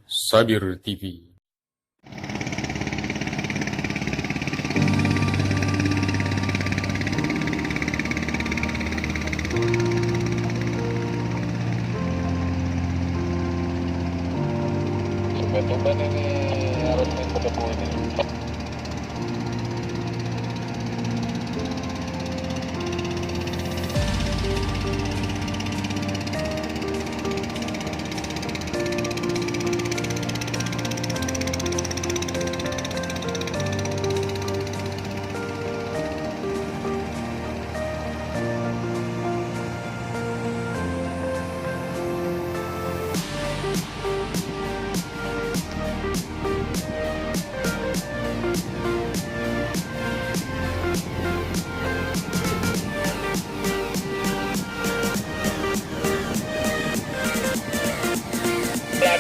Sabir TV. Tumben-tumben ini harus main berdebu ini.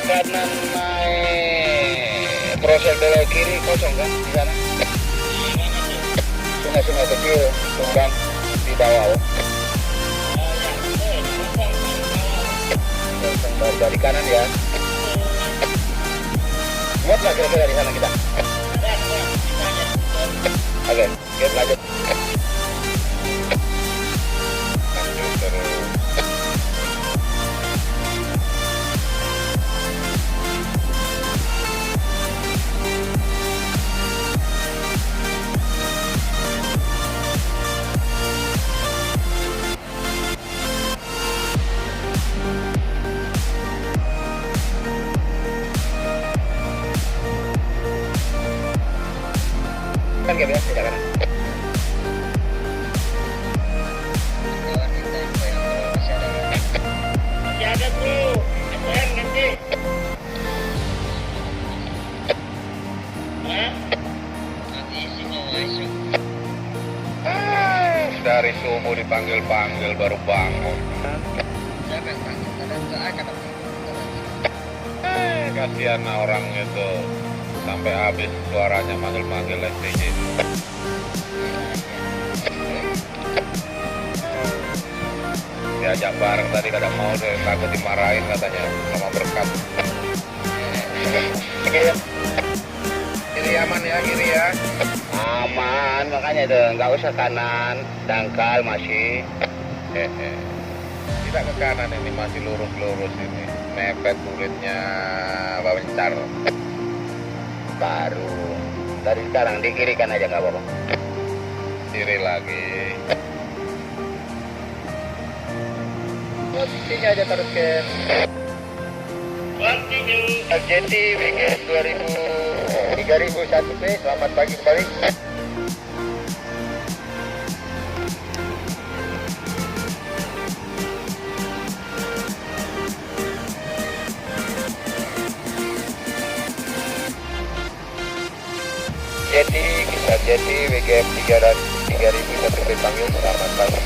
Kanan naik proses belok kiri kosong kan di sana. Sungai-sungai kecil tumbang di bawah. Dari kanan ya. Muat nggak kira-kira di sana kita? Oke, kita lanjut. Lanjut terus. Kan kayak biasa ya kan? Masih ada bro, SN nanti. Nanti isi mau masuk. Dari subuh dipanggil-panggil baru bangun. Jangan panggil, kasihan orang itu. Sampai habis suaranya manggil-manggil STJ. Diajak bareng tadi kadang mau deh, takut dimarahin katanya sama berkat. Oke ya. Kiri aman ya, kiri ya. Aman, makanya tuh nggak usah kanan, dangkal masih. Tidak ke kanan ini, masih lurus-lurus ini. Mepet kulitnya bentar. Baru dari sekarang di kiri kan aja nggak apa-apa. Kiri lagi. Posisinya aja teruskan. Jeti weekend 3001 P. Selamat pagi kembali. Jadi WGM 3 dan 3001 dipanggil selamat pagi.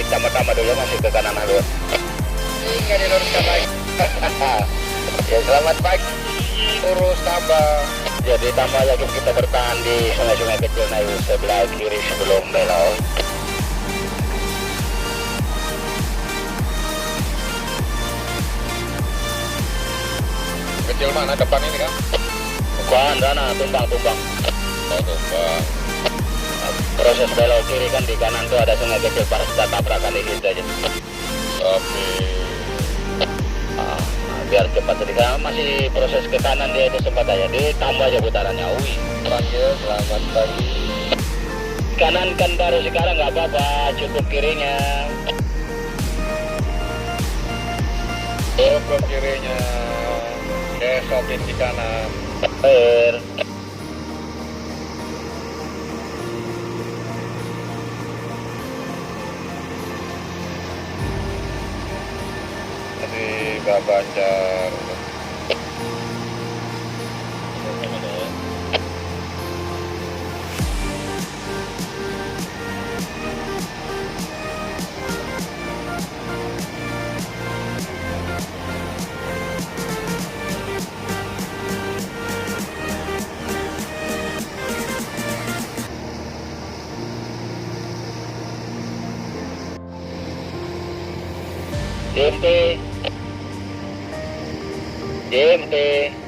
Tambah-tambah dulu masih ke kanan dulu. Nggak diluruskan lagi. Ya selamat pagi. Urus tambah. Jadi tambah lagi kita bertahan di sungai-sungai kecil Nayu sebelah kiri sebelum belok. Kecil mana depan ini kan? Bukan, sana tumbang. Oh, tumbang. Proses belok kiri kan di kanan tuh ada sungai kecil, pas kita tabrakan di situ aja. Oke. Biar cepat tadi kan masih proses ke kanan dia itu sempat aja, ditambah aja putarannya. Panggil selamat pagi. Kanan kan baru sekarang nggak apa-apa, cukup kirinya. Cukup kirinya. Sopin di kanan. Jadi babacar. DP JMT.